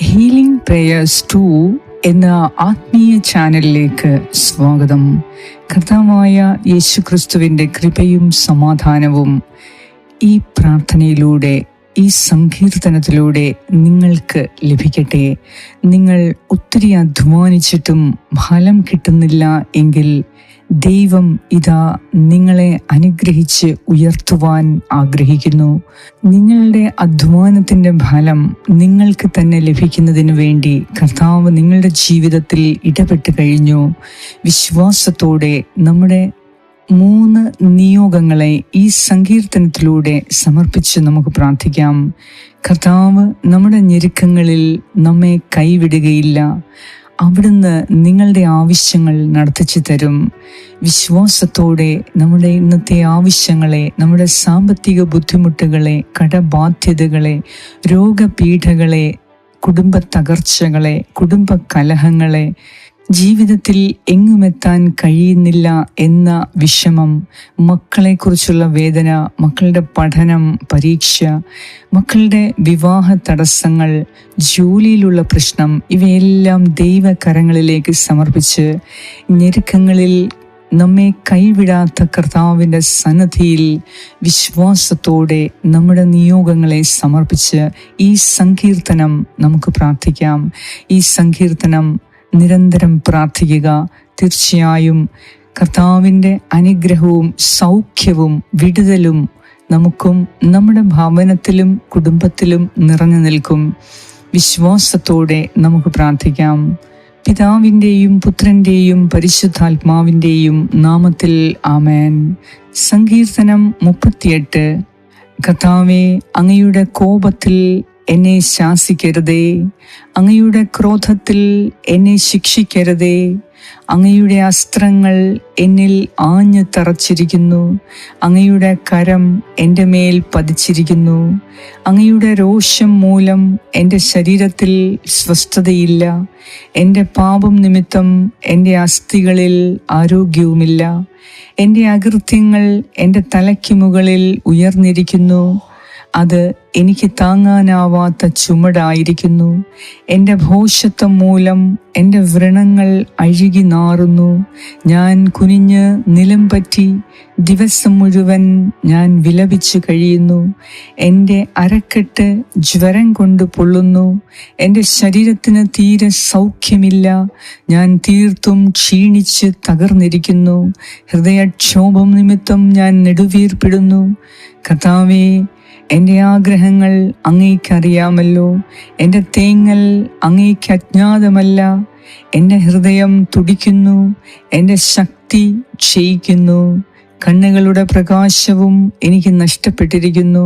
Healing prayers 2 എന്ന ആത്മീയ ചാനലിലേക്ക് സ്വാഗതം. കർത്താവായ യേശുക്രിസ്തുവിൻ്റെ കൃപയും സമാധാനവും ഈ പ്രാർത്ഥനയിലൂടെ, ഈ സങ്കീർത്തനത്തിലൂടെ നിങ്ങൾക്ക് ലഭിക്കട്ടെ. നിങ്ങൾ ഒത്തിരി അധ്വാനിച്ചിട്ടും ഫലം കിട്ടുന്നില്ല എങ്കിൽ ദൈവം ഇതാ നിങ്ങളെ അനുഗ്രഹിച്ച് ഉയർത്തുവാൻ ആഗ്രഹിക്കുന്നു. നിങ്ങളുടെ അധ്വാനത്തിൻ്റെ ഫലം നിങ്ങൾക്ക് തന്നെ ലഭിക്കുന്നതിന് വേണ്ടി കർത്താവ് നിങ്ങളുടെ ജീവിതത്തിൽ ഇടപെട്ട് കഴിഞ്ഞു. വിശ്വാസത്തോടെ നമ്മുടെ 3 നിയോഗങ്ങളെ ഈ സങ്കീർത്തനത്തിലൂടെ സമർപ്പിച്ച് നമുക്ക് പ്രാർത്ഥിക്കാം. കർത്താവ് നമ്മുടെ ഞെരുക്കങ്ങളിൽ നമ്മെ കൈവിടുകയില്ല. അവിടുന്ന് നിങ്ങളുടെ ആവശ്യങ്ങൾ നടത്തിച്ചു തരും. വിശ്വാസത്തോടെ നമ്മുടെ ഇന്നത്തെ ആവശ്യങ്ങളെ, നമ്മുടെ സാമ്പത്തിക ബുദ്ധിമുട്ടുകളെ, കടബാധ്യതകളെ, രോഗപീഠകളെ, കുടുംബ തകർച്ചകളെ, കുടുംബ കലഹങ്ങളെ, ജീവിതത്തിൽ എങ്ങുമെത്താൻ കഴിയുന്നില്ല എന്ന വിഷമം, മക്കളെക്കുറിച്ചുള്ള വേദന, മക്കളുടെ പഠനം, പരീക്ഷ, മക്കളുടെ വിവാഹ തടസ്സങ്ങൾ, ജോലിയിലുള്ള പ്രശ്നം, ഇവയെല്ലാം ദൈവകരങ്ങളിലേക്ക് സമർപ്പിച്ച് ഞെരുക്കങ്ങളിൽ നമ്മെ കൈവിടാത്ത കർത്താവിൻ്റെ സന്നിധിയിൽ വിശ്വാസത്തോടെ നമ്മുടെ നിയോഗങ്ങളെ സമർപ്പിച്ച് ഈ സങ്കീർത്തനം നമുക്ക് പ്രാർത്ഥിക്കാം. ഈ സങ്കീർത്തനം നിരന്തരം പ്രാർത്ഥിക്കുക. തീർച്ചയായും കർത്താവിൻ്റെ അനുഗ്രഹവും സൗഖ്യവും വിടുതലും നമുക്കും നമ്മുടെ ഭവനത്തിലും കുടുംബത്തിലും നിറഞ്ഞു നിൽക്കും. വിശ്വാസത്തോടെ നമുക്ക് പ്രാർത്ഥിക്കാം. പിതാവിൻ്റെയും പുത്രൻ്റെയും പരിശുദ്ധാത്മാവിൻ്റെയും നാമത്തിൽ ആമേൻ. സങ്കീർത്തനം 38. കർത്താവേ, അങ്ങയുടെ കോപത്തിൽ എന്നെ ശാസിക്കരുതേ, അങ്ങയുടെ ക്രോധത്തിൽ എന്നെ ശിക്ഷിക്കരുതേ. അങ്ങയുടെ അസ്ത്രങ്ങൾ എന്നിൽ ആഞ്ഞു തറച്ചിരിക്കുന്നു, അങ്ങയുടെ കരം എൻ്റെ മേൽ പതിച്ചിരിക്കുന്നു. അങ്ങയുടെ രോഷം മൂലം എൻ്റെ ശരീരത്തിൽ സ്വസ്ഥതയില്ല. എൻ്റെ പാപം നിമിത്തം എൻ്റെ അസ്ഥികളിൽ ആരോഗ്യവുമില്ല. എൻ്റെ അകൃത്യങ്ങൾ എൻ്റെ തലയ്ക്ക് മുകളിൽ ഉയർന്നിരിക്കുന്നു. അത് എനിക്ക് താങ്ങാനാവാത്ത ചുമടായിരിക്കുന്നു. എൻ്റെ ഭോഷത്വം മൂലം എൻ്റെ വ്രണങ്ങൾ അഴുകി നാറുന്നു. ഞാൻ കുനിഞ്ഞ് നിലം പറ്റി ദിവസം മുഴുവൻ ഞാൻ വിലപിച്ചു കഴിയുന്നു. എൻ്റെ അരക്കെട്ട് ജ്വരം കൊണ്ട് പൊള്ളുന്നു. എൻ്റെ ശരീരത്തിന് തീരെ സൗഖ്യമില്ല. ഞാൻ തീർത്തും ക്ഷീണിച്ച് തകർന്നിരിക്കുന്നു. ഹൃദയക്ഷോഭം നിമിത്തം ഞാൻ നെടുവീർപ്പിടുന്നു. കർത്താവേ, എൻ്റെ ആഗ്രഹങ്ങൾ അങ്ങേക്കറിയാമല്ലോ. എൻ്റെ തേങ്ങൽ അങ്ങേക്ക് അജ്ഞാതമല്ല. എൻ്റെ ഹൃദയം തുടിക്കുന്നു, എൻ്റെ ശക്തി ക്ഷയിക്കുന്നു. കണ്ണുകളുടെ പ്രകാശവും എനിക്ക് നഷ്ടപ്പെട്ടിരിക്കുന്നു.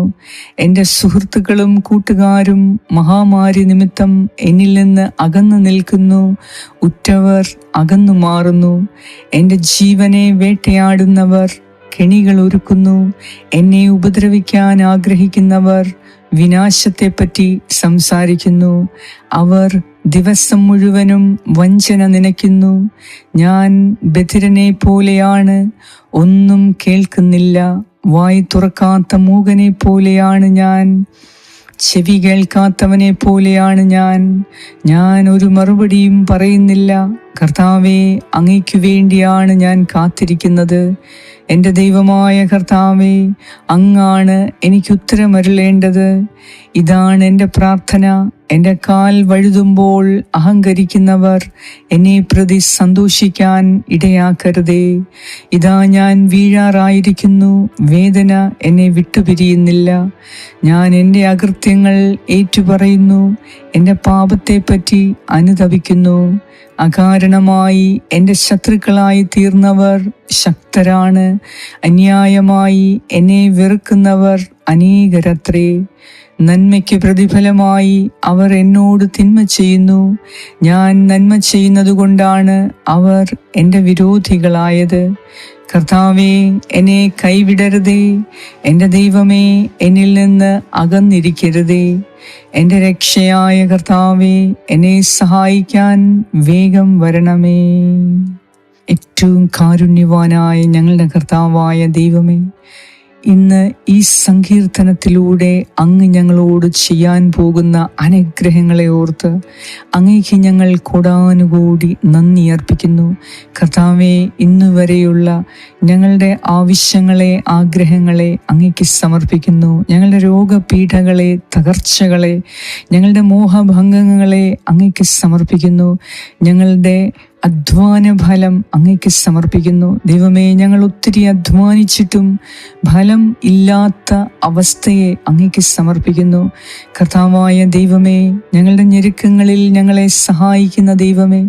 എൻ്റെ സുഹൃത്തുക്കളും കൂട്ടുകാരും മഹാമാരി നിമിത്തം എന്നിൽ നിന്ന് അകന്നു നിൽക്കുന്നു. ഉറ്റവർ അകന്നു മാറുന്നു. എൻ്റെ ജീവനെ വേട്ടയാടുന്നവർ കെണികൾ ഒരുക്കുന്നു. എന്നെ ഉപദ്രവിക്കാൻ ആഗ്രഹിക്കുന്നവർ വിനാശത്തെപ്പറ്റി സംസാരിക്കുന്നു. അവർ ദിവസം മുഴുവനും വഞ്ചന നനയ്ക്കുന്നു. ഞാൻ ബധിരനെ പോലെയാണ്, ഒന്നും കേൾക്കുന്നില്ല. വായി തുറക്കാത്ത മൂകനെ പോലെയാണ് ഞാൻ. ചെവി കേൾക്കാത്തവനെ പോലെയാണ് ഞാൻ ഒരു മറുപടിയും പറയുന്നില്ല. കർത്താവേ, അങ്ങയ്ക്കു വേണ്ടിയാണ് ഞാൻ കാത്തിരിക്കുന്നത്. എൻ്റെ ദൈവമായ കർത്താവേ, അങ്ങാണ് എനിക്ക് ഉത്തരമരുളേണ്ടത്. ഇതാണ് എൻ്റെ പ്രാർത്ഥന. എൻ്റെ കാൽ വഴുതുമ്പോൾ അഹങ്കരിക്കുന്നവർ എന്നെ പ്രതി സന്തോഷിക്കാൻ ഇടയാക്കരുതേ. ഇതാ ഞാൻ വീഴാറായിരിക്കുന്നു. വേദന എന്നെ വിട്ടുപിരിയുന്നില്ല. ഞാൻ എൻ്റെ അകൃത്യങ്ങൾ ഏറ്റുപറയുന്നു. എൻ്റെ പാപത്തെപ്പറ്റി അനുതപിക്കുന്നു. അകാരണമായി എൻ്റെ ശത്രുക്കളായി തീർന്നവർ ശക്തരാണ്. അന്യായമായി എന്നെ വെറുക്കുന്നവർ അനേകരത്രേ. നന്മയ്ക്ക് പ്രതിഫലമായി അവർ എന്നോട് തിന്മ ചെയ്യുന്നു. ഞാൻ നന്മ ചെയ്യുന്നത് കൊണ്ടാണ് അവർ എൻ്റെ വിരോധികളായത്. കർത്താവേ, എന്നെ കൈവിടരുതേ. എൻ്റെ ദൈവമേ, എന്നിൽ നിന്ന് അകന്നിരിക്കരുതേ. എൻ്റെ രക്ഷയായ കർത്താവേ, എന്നെ സഹായിക്കാൻ വേഗം വരണമേ. ഏറ്റവും കാരുണ്യവാനായ ഞങ്ങളുടെ കർത്താവായ ദൈവമേ, ഇന്ന് ഈ സങ്കീർത്തനത്തിലൂടെ അങ്ങ് ഞങ്ങളോട് ചെയ്യാൻ പോകുന്ന അനുഗ്രഹങ്ങളെ ഓർത്ത് അങ്ങേക്ക് ഞങ്ങൾ കൊടാനുകൂടി നന്ദി അർപ്പിക്കുന്നു. കർത്താവേ, ഇന്നുവരെയുള്ള ഞങ്ങളുടെ ആവശ്യങ്ങളെ, ആഗ്രഹങ്ങളെ അങ്ങേക്ക് സമർപ്പിക്കുന്നു. ഞങ്ങളുടെ രോഗപീഠകളെ, തകർച്ചകളെ, ഞങ്ങളുടെ മോഹഭംഗങ്ങളെ അങ്ങേക്ക് സമർപ്പിക്കുന്നു. ഞങ്ങളുടെ അധ്വാന ഫലം അങ്ങേക്ക് സമർപ്പിക്കുന്നു. ദൈവമേ, ഞങ്ങൾ ഒത്തിരി അധ്വാനിച്ചിട്ടും ഫലം ഇല്ലാത്ത അവസ്ഥയെ അങ്ങേക്ക് സമർപ്പിക്കുന്നു. കർത്താവായ ദൈവമേ, ഞങ്ങളുടെ ഞെരുക്കങ്ങളിൽ ഞങ്ങളെ സഹായിക്കുന്ന ദൈവമേ,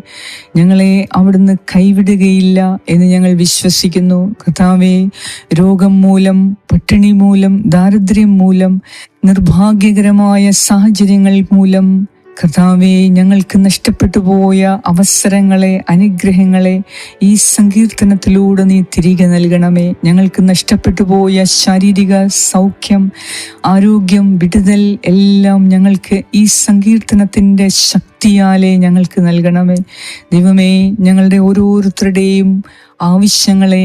ഞങ്ങളെ അവിടുന്ന് കൈവിടുകയില്ല എന്ന് ഞങ്ങൾ വിശ്വസിക്കുന്നു. കർത്താവേ, രോഗം മൂലം, പട്ടിണി മൂലം, ദാരിദ്ര്യം മൂലം, നിർഭാഗ്യകരമായ സാഹചര്യങ്ങൾ മൂലം കർത്താവേ, ഞങ്ങൾക്ക് നഷ്ടപ്പെട്ടു പോയ അവസരങ്ങളെ, അനുഗ്രഹങ്ങളെ ഈ സങ്കീർത്തനത്തിലൂടെ നീ തിരികെ നൽകണമേ. ഞങ്ങൾക്ക് നഷ്ടപ്പെട്ടു പോയ ശാരീരിക സൗഖ്യം, ആരോഗ്യം, വിടുതൽ എല്ലാം ഞങ്ങൾക്ക് ഈ സങ്കീർത്തനത്തിൻ്റെ ശക്തിയാലെ ഞങ്ങൾക്ക് നൽകണമേ. ദൈവമേ, ഞങ്ങളുടെ ഓരോരുത്തരുടെയും ആവശ്യങ്ങളെ,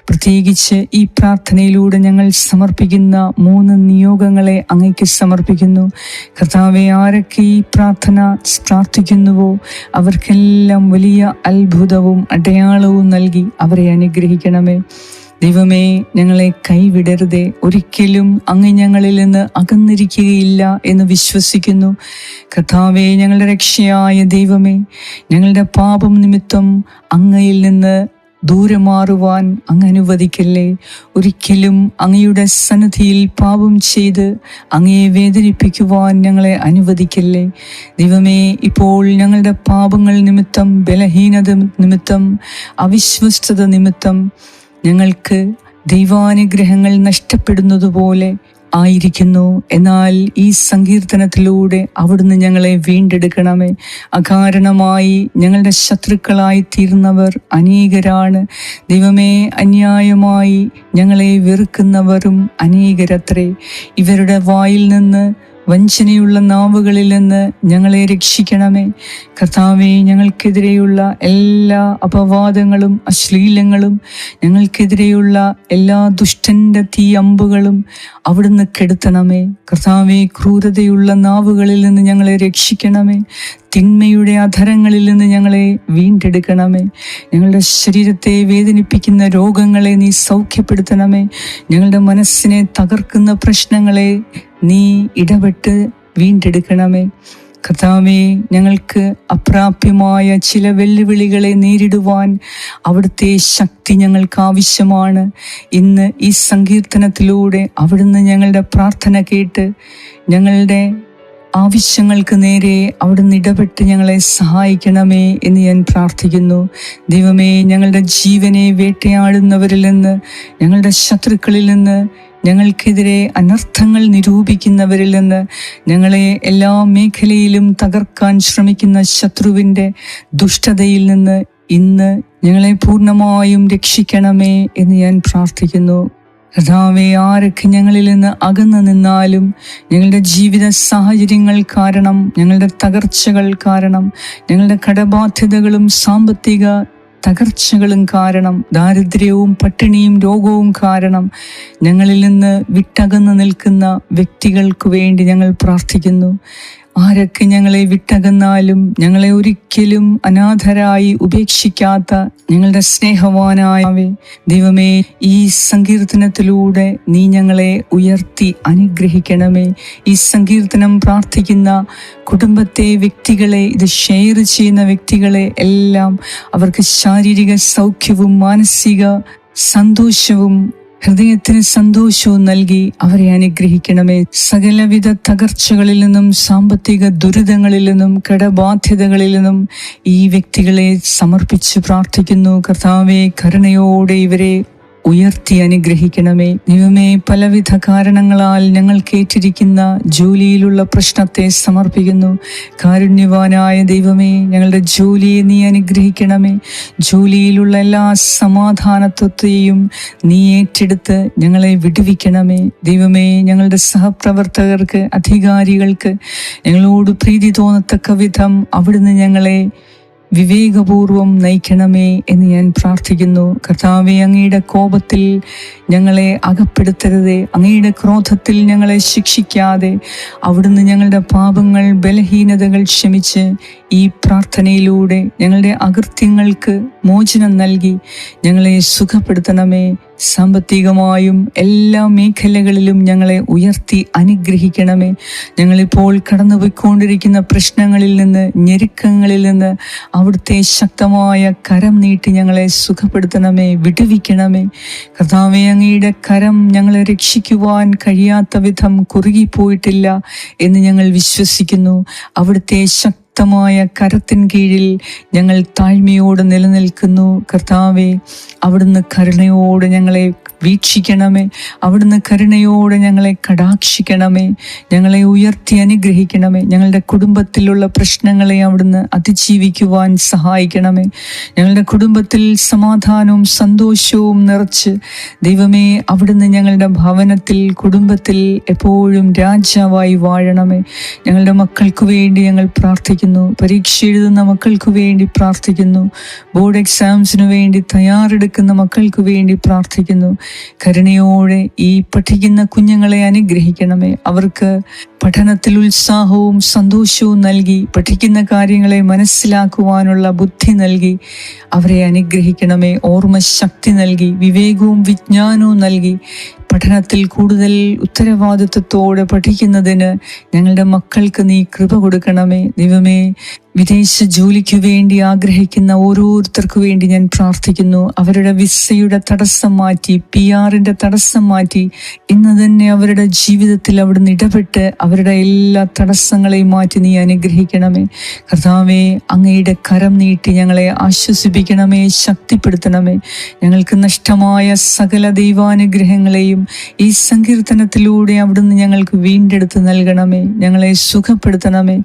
പ്രത്യേകിച്ച് ഈ പ്രാർത്ഥനയിലൂടെ ഞങ്ങൾ സമർപ്പിക്കുന്ന 3 നിയോഗങ്ങളെ അങ്ങേക്ക് സമർപ്പിക്കുന്നു. കർത്താവെ, ആരൊക്കെ ഈ പ്രാർത്ഥിക്കുന്നുവോ അവർക്കെല്ലാം വലിയ അത്ഭുതവും അടയാളവും നൽകി അവരെ അനുഗ്രഹിക്കണമേ. ദൈവമേ, ഞങ്ങളെ കൈവിടരുതേ. ഒരിക്കലും അങ്ങ് ഞങ്ങളിൽ നിന്ന് അകന്നിരിക്കുകയില്ല എന്ന് വിശ്വസിക്കുന്നു. കർത്താവേ, ഞങ്ങളുടെ രക്ഷയായ ദൈവമേ, ഞങ്ങളുടെ പാപം നിമിത്തം അങ്ങയിൽ നിന്ന് ദൂരെ മാറുവാൻ അങ്ങ് അനുവദിക്കല്ലേ. ഒരിക്കലും അങ്ങയുടെ സന്നിധിയിൽ പാപം ചെയ്ത് അങ്ങയെ വേദനിപ്പിക്കുവാൻ ഞങ്ങളെ അനുവദിക്കല്ലേ. ദൈവമേ, ഇപ്പോൾ ഞങ്ങളുടെ പാപങ്ങൾ നിമിത്തം, ബലഹീനത നിമിത്തം, അവിശ്വസ്തത നിമിത്തം ഞങ്ങൾക്ക് ദൈവാനുഗ്രഹങ്ങൾ നഷ്ടപ്പെടുന്നതുപോലെ ആയിരിക്കുന്നു. എന്നാൽ ഈ സങ്കീർത്തനത്തിലൂടെ അവിടുന്ന് ഞങ്ങളെ വീണ്ടെടുക്കണമേ. അകാരണമായി ഞങ്ങളുടെ ശത്രുക്കളായി തീർന്നവർ അനേകരാണ്. ദൈവമേ, അന്യായമായി ഞങ്ങളെ വെറുക്കുന്നവരും അനേകരത്രേ. ഇവരുടെ വായിൽ നിന്ന്, വഞ്ചനയുള്ള നാവുകളിൽ നിന്ന് ഞങ്ങളെ രക്ഷിക്കണമേ. കർത്താവേ, ഞങ്ങൾക്കെതിരെയുള്ള എല്ലാ അപവാദങ്ങളും, അശ്ലീലങ്ങളും, ഞങ്ങൾക്കെതിരെയുള്ള എല്ലാ ദുഷ്ടന്റെ തീ അമ്പുകളും അവിടുന്ന് കെടുത്തണമേ. കർത്താവേ, ക്രൂരതയുള്ള നാവുകളിൽ നിന്ന് ഞങ്ങളെ രക്ഷിക്കണമേ. തിന്മയുടെ അധരങ്ങളിൽ നിന്ന് ഞങ്ങളെ വീണ്ടെടുക്കണമേ. ഞങ്ങളുടെ ശരീരത്തെ വേദനിപ്പിക്കുന്ന രോഗങ്ങളെ നീ സൗഖ്യപ്പെടുത്തണമേ. ഞങ്ങളുടെ മനസ്സിനെ തകർക്കുന്ന പ്രശ്നങ്ങളെ നീ ഇടപെട്ട് വീണ്ടെടുക്കണമേ. കർത്താവേ, ഞങ്ങൾക്ക് അപ്രാപ്യമായ ചില വെല്ലുവിളികളെ നേരിടുവാൻ അവിടുത്തെ ശക്തി ഞങ്ങൾക്ക് ആവശ്യമാണ്. ഇന്ന് ഈ സങ്കീർത്തനത്തിലൂടെ അവിടുന്ന് ഞങ്ങളുടെ പ്രാർത്ഥന കേട്ട് ഞങ്ങളുടെ ആവശ്യങ്ങൾക്ക് നേരെ അവിടുന്ന് ഇടപെട്ട് ഞങ്ങളെ സഹായിക്കണമേ എന്ന് ഞാൻ പ്രാർത്ഥിക്കുന്നു. ദൈവമേ, ഞങ്ങളുടെ ജീവനെ വേട്ടയാടുന്നവരിൽ നിന്ന്, ഞങ്ങളുടെ ശത്രുക്കളിൽ നിന്ന്, ഞങ്ങൾക്കെതിരെ അനർത്ഥങ്ങൾ നിരൂപിക്കുന്നവരിൽ നിന്ന്, ഞങ്ങളെ എല്ലാ മേഖലയിലും തകർക്കാൻ ശ്രമിക്കുന്ന ശത്രുവിൻ്റെ ദുഷ്ടതയിൽ നിന്ന് ഇന്ന് ഞങ്ങളെ പൂർണ്ണമായും രക്ഷിക്കണമേ എന്ന് ഞാൻ പ്രാർത്ഥിക്കുന്നു. കർത്താവേ, ആരൊക്കെ ഞങ്ങളിൽ നിന്ന് അകന്നു നിന്നാലും, ഞങ്ങളുടെ ജീവിത സാഹചര്യങ്ങൾ കാരണം, ഞങ്ങളുടെ തകർച്ചകൾ കാരണം, ഞങ്ങളുടെ കടബാധ്യതകളും സാമ്പത്തിക തകർച്ചകളും കാരണം, ദാരിദ്ര്യവും പട്ടിണിയും രോഗവും കാരണം ഞങ്ങളിൽ നിന്ന് വിട്ടകന്നു നിൽക്കുന്ന വ്യക്തികൾക്ക് വേണ്ടി ഞങ്ങൾ പ്രാർത്ഥിക്കുന്നു. ആരൊക്കെ ഞങ്ങളെ വിട്ടകന്നാലും ഞങ്ങളെ ഒരിക്കലും അനാഥരായി ഉപേക്ഷിക്കാത്ത ഞങ്ങളുടെ സ്നേഹവാനായവേ, ദൈവമേ, ഈ സങ്കീർത്തനത്തിലൂടെ നീ ഞങ്ങളെ ഉയർത്തി അനുഗ്രഹിക്കണമേ. ഈ സങ്കീർത്തനം പ്രാർത്ഥിക്കുന്ന കുടുംബത്തെ, വ്യക്തികളെ, ഇത് ഷെയർ ചെയ്യുന്ന വ്യക്തികളെ എല്ലാം അവർക്ക് ശാരീരിക സൗഖ്യവും മാനസിക സന്തോഷവും ഹൃദയത്തിന് സന്തോഷവും നൽകി അവരെ അനുഗ്രഹിക്കണമേ. സകലവിധ തകർച്ചകളിൽ നിന്നും, സാമ്പത്തിക ദുരിതങ്ങളിൽ നിന്നും, കടബാധ്യതകളിൽ നിന്നും ഈ വ്യക്തികളെ സമർപ്പിച്ച് പ്രാർത്ഥിക്കുന്നു. കർത്താവേ, കരുണയോടെ ഇവരെ ഉയർത്തി അനുഗ്രഹിക്കണമേ. ദൈവമേ, പലവിധ കാരണങ്ങളാൽ ഞങ്ങൾ കേട്ടിരിക്കുന്ന ജോലിയിലുള്ള പ്രശ്നത്തെ സമർപ്പിക്കുന്നു. കാരുണ്യവാനായ ദൈവമേ, ഞങ്ങളുടെ ജോലിയെ നീ അനുഗ്രഹിക്കണമേ. ജോലിയിലുള്ള എല്ലാ സമാധാനത്വത്തെയും നീ ഏറ്റെടുത്ത് ഞങ്ങളെ വിടുവിക്കണമേ. ദൈവമേ, ഞങ്ങളുടെ സഹപ്രവർത്തകർക്ക്, അധികാരികൾക്ക് ഞങ്ങളോട് പ്രീതി തോന്നത്തക്ക വിധം അവിടുന്ന് ഞങ്ങളെ വിവേകപൂർവം നയിക്കണമേ എന്ന് ഞാൻ പ്രാർത്ഥിക്കുന്നു. കർത്താവെ, അങ്ങയുടെ കോപത്തിൽ ഞങ്ങളെ അകപ്പെടുത്തരുതേ, അങ്ങയുടെ ക്രോധത്തിൽ ഞങ്ങളെ ശിക്ഷിക്കാതെ അവിടുന്ന് ഞങ്ങളുടെ പാപങ്ങൾ, ബലഹീനതകൾ ക്ഷമിച്ച് ഈ പ്രാർത്ഥനയിലൂടെ ഞങ്ങളുടെ അകൃത്യങ്ങൾക്ക് മോചനം നൽകി ഞങ്ങളെ സുഖപ്പെടുത്തണമേ. സാമ്പത്തികമായും എല്ലാ മേഖലകളിലും ഞങ്ങളെ ഉയർത്തി അനുഗ്രഹിക്കണമേ. ഞങ്ങളിപ്പോൾ കടന്നുപോയിക്കൊണ്ടിരിക്കുന്ന പ്രശ്നങ്ങളിൽ നിന്ന്, ഞെരുക്കങ്ങളിൽ നിന്ന് അവിടുത്തെ ശക്തമായ കരം നീട്ടി ഞങ്ങളെ സുഖപ്പെടുത്തണമേ, വിടുവിക്കണമേ. കർത്താവേ, അങ്ങയുടെ കരം ഞങ്ങളെ രക്ഷിക്കുവാൻ കഴിയാത്ത വിധം കുറുകിപ്പോയിട്ടില്ല എന്ന് ഞങ്ങൾ വിശ്വസിക്കുന്നു. അവിടുത്തെ ശക്തമായ കരത്തിൻ കീഴിൽ ഞങ്ങൾ താഴ്മയോടെ നിലനിൽക്കുന്നു. കർത്താവെ, അവിടുന്ന് കരുണയോടെ ഞങ്ങളെ വീക്ഷിക്കണമേ. അവിടുന്ന് കരുണയോടെ ഞങ്ങളെ കടാക്ഷിക്കണമേ. ഞങ്ങളെ ഉയർത്തി അനുഗ്രഹിക്കണമേ. ഞങ്ങളുടെ കുടുംബത്തിലുള്ള പ്രശ്നങ്ങളെ അവിടുന്ന് അതിജീവിക്കുവാൻ സഹായിക്കണമേ. ഞങ്ങളുടെ കുടുംബത്തിൽ സമാധാനവും സന്തോഷവും നിറച്ച് ദൈവമേ, അവിടുന്ന് ഞങ്ങളുടെ ഭവനത്തിൽ, കുടുംബത്തിൽ എപ്പോഴും രാജാവായി വാഴണമേ. ഞങ്ങളുടെ മക്കൾക്ക് വേണ്ടി ഞങ്ങൾ പ്രാർത്ഥിക്കുന്നു. പരീക്ഷ എഴുതുന്ന മക്കൾക്ക് വേണ്ടി പ്രാർത്ഥിക്കുന്നു. ബോർഡ് എക്സാംസിനു വേണ്ടി തയ്യാറെടുക്കുന്ന മക്കൾക്ക് വേണ്ടി പ്രാർത്ഥിക്കുന്നു. കരുണയോടെ ഈ പഠിക്കുന്ന കുഞ്ഞുങ്ങളെ അനുഗ്രഹിക്കണമേ. അവർക്ക് പഠനത്തിൽ ഉത്സാഹവും സന്തോഷവും നൽകി പഠിക്കുന്ന കാര്യങ്ങളെ മനസ്സിലാക്കുവാനുള്ള ബുദ്ധി നൽകി അവരെ അനുഗ്രഹിക്കണമേ. ഓർമ്മശക്തി നൽകി വിവേകവും വിജ്ഞാനവും നൽകി പഠനത്തിൽ കൂടുതൽ ഉത്തരവാദിത്വത്തോടെ പഠിക്കുന്നതിന് ഞങ്ങളുടെ മക്കൾക്ക് നീ കൃപ കൊടുക്കണമേ. ദൈവമേ, വിദേശ ജോലിക്ക് വേണ്ടി ആഗ്രഹിക്കുന്ന ഓരോരുത്തർക്കു വേണ്ടി ഞാൻ പ്രാർത്ഥിക്കുന്നു. അവരുടെ വിസയുടെ തടസ്സം മാറ്റി, PR-ന്റെ തടസ്സം മാറ്റി ഇന്ന് തന്നെ അവരുടെ ജീവിതത്തിൽ അവിടുന്ന് ഇടപെട്ട് അവരുടെ എല്ലാ തടസ്സങ്ങളെയും മാറ്റി നീ അനുഗ്രഹിക്കണമേ. കർത്താവേ, അങ്ങയുടെ കരം നീട്ടി ഞങ്ങളെ ആശ്വസിപ്പിക്കണമേ, ശക്തിപ്പെടുത്തണമേ. ഞങ്ങൾക്ക് നഷ്ടമായ സകല ദൈവാനുഗ്രഹങ്ങളെയും ഈ സങ്കീർത്തനത്തിലൂടെ അവിടുന്ന് ഞങ്ങൾക്ക് വീണ്ടെടുത്ത് നൽകണമേ. ഞങ്ങളെ സുഖപ്പെടുത്തണമേ.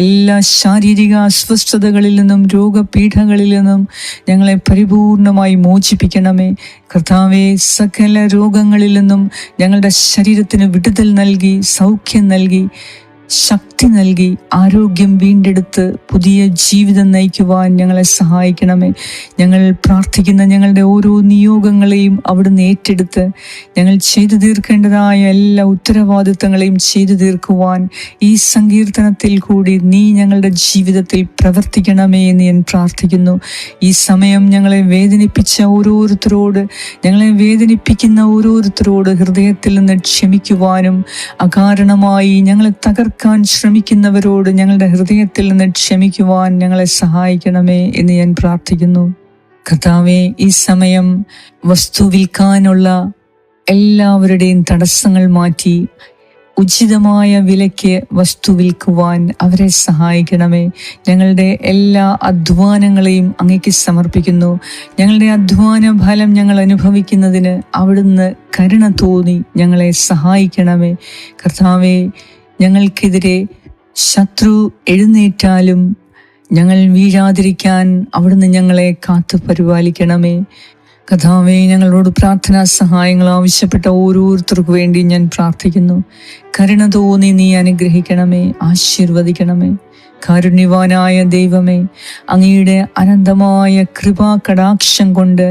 എല്ലാ ശാരീരിക അസ്വസ്ഥതകളിൽ നിന്നും രോഗപീഠകളിൽ നിന്നും ഞങ്ങളെ പരിപൂർണമായി മോചിപ്പിക്കണമേ. കർത്താവെ, സകല രോഗങ്ങളിൽ നിന്നും ഞങ്ങളുടെ ശരീരത്തിന് വിടുതൽ നൽകി, സൗഖ്യം നൽകി, ശക്തി നൽകി, ആരോഗ്യം വീണ്ടെടുത്ത് പുതിയ ജീവിതം നയിക്കുവാൻ ഞങ്ങളെ സഹായിക്കണമേ. ഞങ്ങൾ പ്രാർത്ഥിക്കുന്ന ഞങ്ങളുടെ ഓരോ നിയോഗങ്ങളെയും അവിടുന്ന് ഏറ്റെടുത്ത് ഞങ്ങൾ ചെയ്തു തീർക്കേണ്ടതായ എല്ലാ ഉത്തരവാദിത്തങ്ങളെയും ചെയ്തു തീർക്കുവാൻ ഈ സങ്കീർത്തനത്തിൽ കൂടി നീ ഞങ്ങളുടെ ജീവിതത്തിൽ പ്രവർത്തിക്കണമേ എന്ന് ഞാൻ പ്രാർത്ഥിക്കുന്നു. ഈ സമയം ഞങ്ങളെ വേദനിപ്പിച്ച ഓരോരുത്തരോട്, ഞങ്ങളെ വേദനിപ്പിക്കുന്ന ഓരോരുത്തരോട് ഹൃദയത്തിൽ നിന്ന് ക്ഷമിക്കുവാനും അകാരണമായി ഞങ്ങളെ തകർക്കാൻ ശ്രമിക്കുന്നവരോട് ഞങ്ങളുടെ ഹൃദയത്തിൽ നിന്ന് ക്ഷമിക്കുവാൻ ഞങ്ങളെ സഹായിക്കണമേ എന്ന് ഞാൻ പ്രാർത്ഥിക്കുന്നു. കർത്താവേ, ഈ സമയം വസ്തു വിൽക്കാനുള്ള എല്ലാവരുടെയും തടസ്സങ്ങൾ മാറ്റി ഉചിതമായ വിലയ്ക്ക് വസ്തു വിൽക്കുവാൻ അവരെ സഹായിക്കണമേ. ഞങ്ങളുടെ എല്ലാ അധ്വാനങ്ങളെയും അങ്ങേക്ക് സമർപ്പിക്കുന്നു. ഞങ്ങളുടെ അധ്വാന ഫലം ഞങ്ങൾ അനുഭവിക്കുന്നതിന് അവിടുന്ന് കരുണ തോന്നി ഞങ്ങളെ സഹായിക്കണമേ. കർത്താവേ, ഞങ്ങൾക്കെതിരെ ശത്രു എഴുന്നേറ്റാലും ഞങ്ങൾ വീഴാതിരിക്കാൻ അവിടുന്ന് ഞങ്ങളെ കാത്തു പരിപാലിക്കണമേ. കർത്താവേ, ഞങ്ങളോട് പ്രാർത്ഥനാ സഹായങ്ങൾ ആവശ്യപ്പെട്ട ഓരോരുത്തർക്കു വേണ്ടി ഞാൻ പ്രാർത്ഥിക്കുന്നു. കരുണ തോന്നി നീ അനുഗ്രഹിക്കണമേ, ആശീർവദിക്കണമേ. കാരുണ്യവാനായ ദൈവമേ, അങ്ങയുടെ അനന്തമായ കൃപാ കടാക്ഷം കൊണ്ട്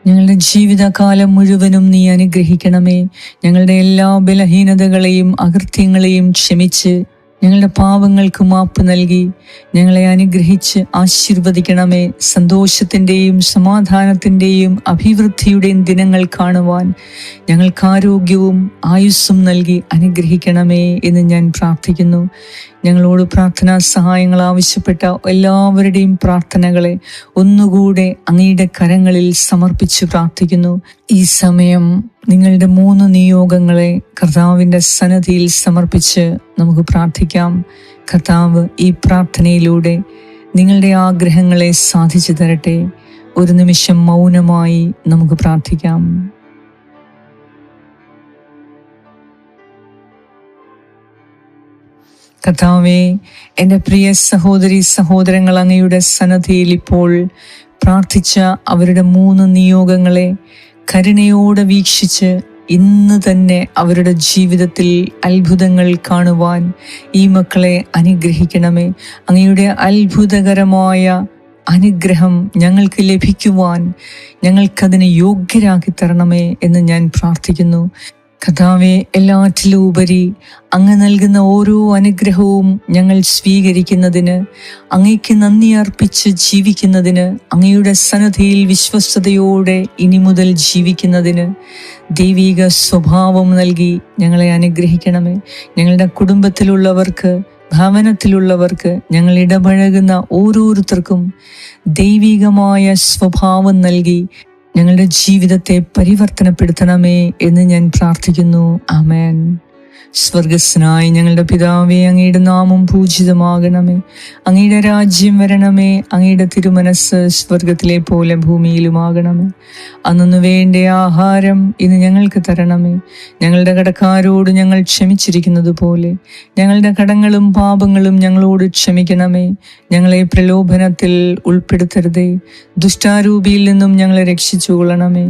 ഞങ്ങളുടെ ജീവിതകാലം മുഴുവനും നീ അനുഗ്രഹിക്കണമേ. ഞങ്ങളുടെ എല്ലാ ബലഹീനതകളെയും അകൃത്യങ്ങളെയും ക്ഷമിച്ച് ഞങ്ങളുടെ പാപങ്ങൾക്ക് മാപ്പ് നൽകി ഞങ്ങളെ അനുഗ്രഹിച്ച് ആശീർവദിക്കണമേ. സന്തോഷത്തിൻ്റെയും സമാധാനത്തിൻ്റെയും അഭിവൃദ്ധിയുടെയും ദിനങ്ങൾ കാണുവാൻ ഞങ്ങൾക്ക് ആരോഗ്യവും ആയുസ്സും നൽകി അനുഗ്രഹിക്കണമേ എന്ന് ഞാൻ പ്രാർത്ഥിക്കുന്നു. ഞങ്ങളോട് പ്രാർത്ഥനാ സഹായങ്ങൾ ആവശ്യപ്പെട്ട എല്ലാവരുടെയും പ്രാർത്ഥനകളെ ഒന്നുകൂടെ അങ്ങയുടെ കരങ്ങളിൽ സമർപ്പിച്ച് പ്രാർത്ഥിക്കുന്നു. ഈ സമയം നിങ്ങളുടെ 3 നിയോഗങ്ങളെ കർത്താവിൻ്റെ സന്നിധിയിൽ സമർപ്പിച്ച് നമുക്ക് പ്രാർത്ഥിക്കാം. കർത്താവ് ഈ പ്രാർത്ഥനയിലൂടെ നിങ്ങളുടെ ആഗ്രഹങ്ങളെ സാധിച്ചു തരട്ടെ. ഒരു നിമിഷം മൗനമായി നമുക്ക് പ്രാർത്ഥിക്കാം. കർത്താവേ, എൻ്റെ പ്രിയ സഹോദരി സഹോദരങ്ങൾ അങ്ങയുടെ സന്നിധിയിൽ ഇപ്പോൾ പ്രാർത്ഥിച്ച അവരുടെ 3 നിയോഗങ്ങളെ കരുണയോടെ വീക്ഷിച്ച് ഇന്ന് തന്നെ അവരുടെ ജീവിതത്തിൽ അത്ഭുതങ്ങൾ കാണുവാൻ ഈ മക്കളെ അനുഗ്രഹിക്കണമേ. അങ്ങയുടെ അത്ഭുതകരമായ അനുഗ്രഹം ഞങ്ങൾക്ക് ലഭിക്കുവാൻ ഞങ്ങൾക്കതിനെ യോഗ്യരാക്കി തരണമേ എന്ന് ഞാൻ പ്രാർത്ഥിക്കുന്നു. കർത്താവേ, എല്ലാറ്റിലും ഉപരി അങ്ങ് നൽകുന്ന ഓരോ അനുഗ്രഹവും ഞങ്ങൾ സ്വീകരിക്കുന്നതിന്, അങ്ങയ്ക്ക് നന്ദി അർപ്പിച്ച് ജീവിക്കുന്നതിന്, അങ്ങയുടെ സന്നിധിയിൽ വിശ്വസ്തയോടെ ഇനി മുതൽ ജീവിക്കുന്നതിന് ദൈവിക സ്വഭാവം നൽകി ഞങ്ങളെ അനുഗ്രഹിക്കണമേ. ഞങ്ങളുടെ കുടുംബത്തിലുള്ളവർക്ക്, ഭവനത്തിലുള്ളവർക്ക്, ഞങ്ങൾ ഇടപഴകുന്ന ഓരോരുത്തർക്കും ദൈവികമായ സ്വഭാവം നൽകി ഞങ്ങളുടെ ജീവിതത്തെ പരിവർത്തനപ്പെടുത്തണമേ എന്ന് ഞാൻ പ്രാർത്ഥിക്കുന്നു. ആമേൻ. സ്വർഗസ്നായി ഞങ്ങളുടെ പിതാവേ, അങ്ങയുടെ നാമം പൂജിതമാകണമേ. അങ്ങയുടെ രാജ്യം വരണമേ. അങ്ങയുടെ തിരുമനസ് സ്വർഗത്തിലെ പോലെ ഭൂമിയിലുമാകണമേ. അന്നു വേണ്ട ആഹാരം ഇന്ന് ഞങ്ങൾക്ക് തരണമേ. ഞങ്ങളുടെ കടക്കാരോട് ഞങ്ങൾ ക്ഷമിച്ചിരിക്കുന്നത് പോലെ ഞങ്ങളുടെ കടങ്ങളും പാപങ്ങളും ഞങ്ങളോട് ക്ഷമിക്കണമേ. ഞങ്ങളെ പ്രലോഭനത്തിൽ ഉൾപ്പെടുത്തരുതേ, ദുഷ്ടാരൂപിയിൽ നിന്നും ഞങ്ങളെ രക്ഷിച്ചുകൊള്ളണമേ.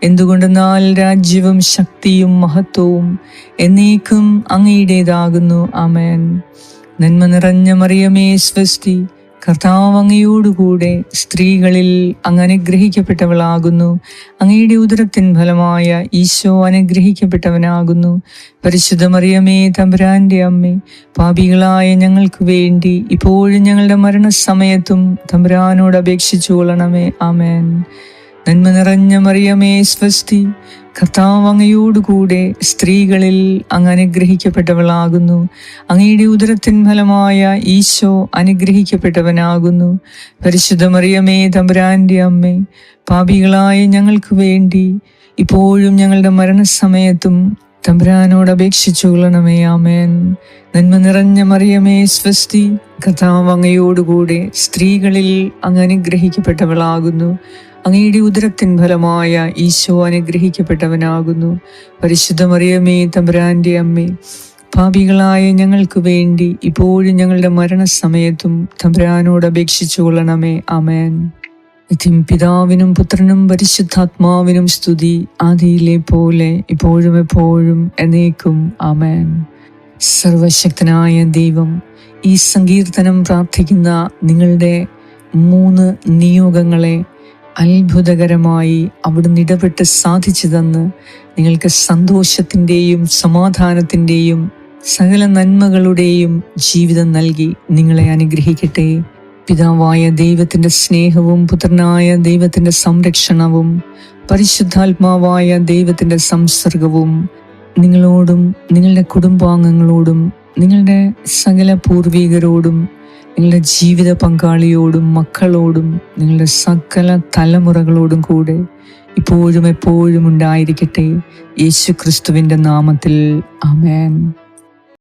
എന്തുകൊണ്ടെന്നാൽ രാജ്യവും ശക്തിയും മഹത്വവും എന്നേക്കും അങ്ങയുടേതാകുന്നു. ആമേൻ. നന്മ നിറഞ്ഞ മറിയമേ, സ്വസ്തി, കർത്താവ് അങ്ങയോടുകൂടെ സ്ത്രീകളിൽ അങ്ങ് അനുഗ്രഹിക്കപ്പെട്ടവളാകുന്നു. അങ്ങയുടെ ഉദരത്തിൻ ഫലമായ ഈശോ അനുഗ്രഹിക്കപ്പെട്ടവനാകുന്നു. പരിശുദ്ധ മറിയമേ, തമ്പുരാന്റെ അമ്മേ, പാപികളായ ഞങ്ങൾക്ക് വേണ്ടി ഇപ്പോഴും ഞങ്ങളുടെ മരണസമയത്തും തമ്പുരാനോട് അപേക്ഷിച്ചു കൊള്ളണമേ. ആമേൻ. നന്മ നിറഞ്ഞ മറിയമേ, സ്വസ്തി, കർത്താവ് അങ്ങയോടുകൂടെ സ്ത്രീകളിൽ അങ്ങ് അനുഗ്രഹിക്കപ്പെട്ടവളാകുന്നു. അങ്ങയുടെ ഉദരത്തിൻ ഫലമായ ഈശോ അനുഗ്രഹിക്കപ്പെട്ടവനാകുന്നു. പരിശുദ്ധ മറിയമേ, തമ്പുരാന്റെ അമ്മേ, പാപികളായ ഞങ്ങൾക്ക് വേണ്ടി ഇപ്പോഴും ഞങ്ങളുടെ മരണസമയത്തും തമ്പുരാനോട് അപേക്ഷിച്ചു കൊള്ളണമേ. ആമേൻ. നന്മ നിറഞ്ഞ മറിയമേ, സ്വസ്തി, കർത്താവ് അങ്ങയോടുകൂടെ സ്ത്രീകളിൽ അങ്ങ് അനുഗ്രഹിക്കപ്പെട്ടവളാകുന്നു. അങ്ങയുടെ ഉദരത്തിൻ ഫലമായ ഈശോ അനുഗ്രഹിക്കപ്പെട്ടവനാകുന്നു. പരിശുദ്ധ മറിയമേ, തമ്പുരാന്റെ അമ്മേ, പാപികളായ ഞങ്ങൾക്ക് വേണ്ടി ഇപ്പോഴും ഞങ്ങളുടെ മരണസമയത്തും തമ്പുരാനോട് അപേക്ഷിച്ചു കൊള്ളണമേ. ആമേൻ. നിത്യം പിതാവിനും പുത്രനും പരിശുദ്ധാത്മാവിനും സ്തുതി, ആദിയിലെ പോലെ ഇപ്പോഴും എപ്പോഴും എന്നേക്കും. ആമേൻ. സർവശക്തനായ ദൈവം ഈ സങ്കീർത്തനം പ്രാർത്ഥിക്കുന്ന നിങ്ങളുടെ 3 നിയോഗങ്ങളെ അത്ഭുതകരമായി അവിടുന്ന് ഇടപെട്ട് സാധിച്ചു തന്ന് നിങ്ങൾക്ക് സന്തോഷത്തിൻ്റെയും സമാധാനത്തിൻ്റെയും സകല നന്മകളുടെയും ജീവിതം നൽകി നിങ്ങളെ അനുഗ്രഹിക്കട്ടെ. പിതാവായ ദൈവത്തിൻ്റെ സ്നേഹവും പുത്രനായ ദൈവത്തിൻ്റെ സംരക്ഷണവും പരിശുദ്ധാത്മാവായ ദൈവത്തിൻ്റെ സംസർഗവും നിങ്ങളോടും നിങ്ങളുടെ കുടുംബാംഗങ്ങളോടും നിങ്ങളുടെ സകല പൂർവികരോടും നിങ്ങളുടെ ജീവിത പങ്കാളിയോടും മക്കളോടും നിങ്ങളുടെ സകല തലമുറകളോടും കൂടെ ഇപ്പോഴും എപ്പോഴും ഉണ്ടായിരിക്കട്ടെ. യേശു ക്രിസ്തുവിൻ്റെ നാമത്തിൽ. ആമേൻ.